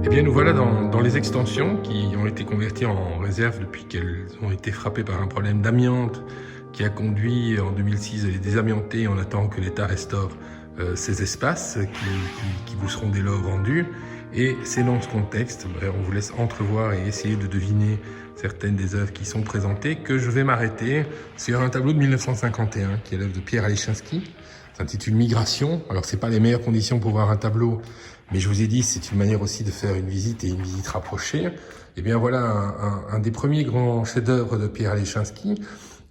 Eh bien, nous voilà dans les extensions qui ont été converties en réserve depuis qu'elles ont été frappées par un problème d'amiante qui a conduit en 2006 à les désamianter en attendant que l'État restaure ces espaces qui vous seront dès lors rendus. Et c'est dans ce contexte, on vous laisse entrevoir et essayer de deviner certaines des œuvres qui sont présentées, que je vais m'arrêter sur un tableau de 1951 qui est l'œuvre de Pierre Alechinsky. Ça s'intitule Migration. Alors, c'est pas les meilleures conditions pour voir un tableau, mais je vous ai dit, c'est une manière aussi de faire une visite et une visite rapprochée. Et bien voilà un des premiers grands chefs-d'œuvre de Pierre Alechinsky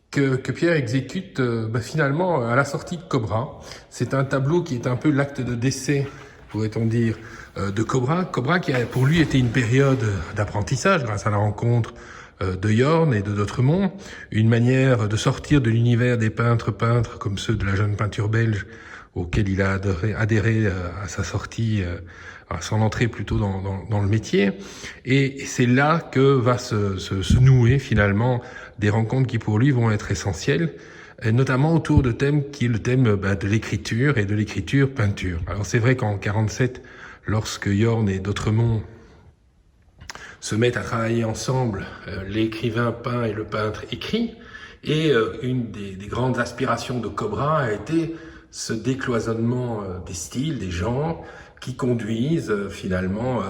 que Pierre exécute finalement à la sortie de Cobra. C'est un tableau qui est un peu l'acte de décès, pourrait-on dire, de Cobra. Cobra qui a pour lui été une période d'apprentissage grâce à la rencontre de Yorn et de D'autremont, une manière de sortir de l'univers des peintres comme ceux de la jeune peinture belge auquel il a adhéré à sa sortie, à son entrée plutôt dans le métier. Et c'est là que va se nouer finalement des rencontres qui pour lui vont être essentielles, et notamment autour de thèmes qui est le thème de l'écriture et de l'écriture peinture. Alors c'est vrai qu'en 47, lorsque Yorn et D'autremont se mettent à travailler ensemble, l'écrivain peint et le peintre écrit, et une des grandes aspirations de Cobra a été ce décloisonnement des styles, des genres, qui conduisent finalement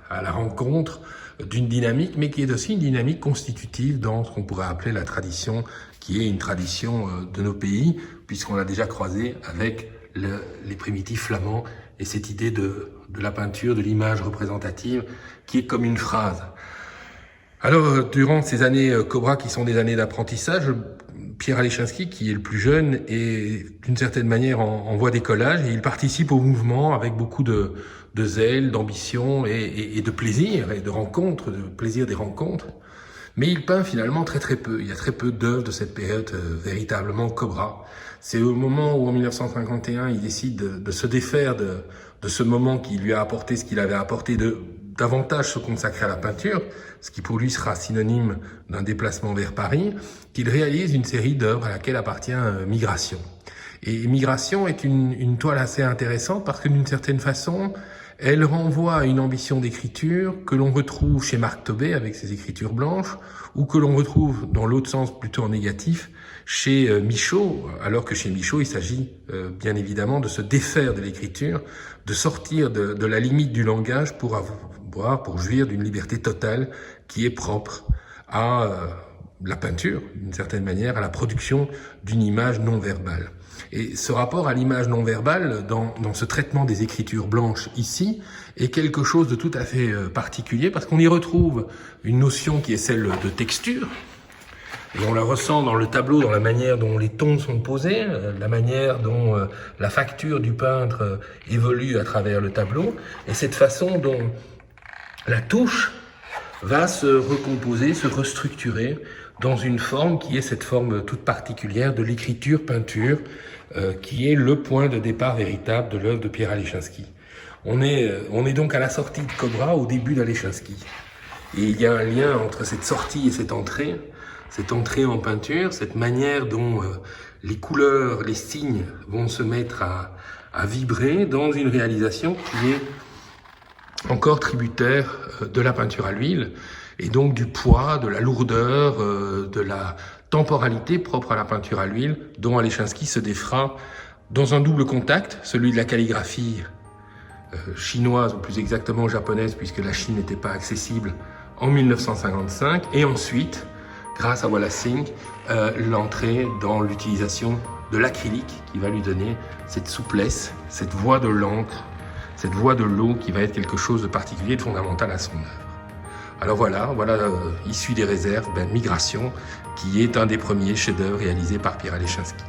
à la rencontre d'une dynamique, mais qui est aussi une dynamique constitutive dans ce qu'on pourrait appeler la tradition, qui est une tradition de nos pays, puisqu'on l'a déjà croisé avec les primitifs flamands et cette idée de la peinture, de l'image représentative, qui est comme une phrase. Alors, durant ces années Cobra, qui sont des années d'apprentissage, Pierre Alechinsky, qui est le plus jeune, est d'une certaine manière en voie d'écolage, et il participe au mouvement avec beaucoup de zèle, d'ambition et de plaisir, et de rencontres, de plaisir des rencontres. Mais il peint finalement très peu. Il y a très peu d'œuvres de cette période véritablement Cobra. C'est au moment où, en 1951, il décide de se défaire de ce moment qui lui a apporté ce qu'il avait apporté, de davantage se consacrer à la peinture, ce qui pour lui sera synonyme d'un déplacement vers Paris, qu'il réalise une série d'œuvres à laquelle appartient Migration. Et Migration est une toile assez intéressante parce que d'une certaine façon, elle renvoie à une ambition d'écriture que l'on retrouve chez Marc Tobet avec ses écritures blanches, ou que l'on retrouve dans l'autre sens plutôt en négatif chez Michaud, alors que chez Michaud il s'agit bien évidemment de se défaire de l'écriture, de sortir de la limite du langage pour jouir d'une liberté totale qui est propre à la peinture, d'une certaine manière, à la production d'une image non verbale. Et ce rapport à l'image non verbale, dans ce traitement des écritures blanches ici, est quelque chose de tout à fait particulier, parce qu'on y retrouve une notion qui est celle de texture, et on la ressent dans le tableau, dans la manière dont les tons sont posés, la manière dont la facture du peintre évolue à travers le tableau, et cette façon dont la touche va se recomposer, se restructurer dans une forme qui est cette forme toute particulière de l'écriture-peinture, qui est le point de départ véritable de l'œuvre de Pierre Alechinsky. On est donc à la sortie de Cobra, au début d'Alechinsky. Et il y a un lien entre cette sortie et cette entrée en peinture, cette manière dont les couleurs, les signes vont se mettre à vibrer dans une réalisation qui est encore tributaire de la peinture à l'huile, et donc du poids, de la lourdeur, de la temporalité propre à la peinture à l'huile, dont Alechinsky se défera dans un double contact, celui de la calligraphie chinoise, ou plus exactement japonaise, puisque la Chine n'était pas accessible en 1955, et ensuite, grâce à Wallace Singh, l'entrée dans l'utilisation de l'acrylique qui va lui donner cette souplesse, cette voix de l'encre, cette voix de l'eau qui va être quelque chose de particulier, de fondamental à son œuvre. Alors voilà, issu des réserves, Migration, qui est un des premiers chefs-d'œuvre réalisés par Pierre Alechinsky.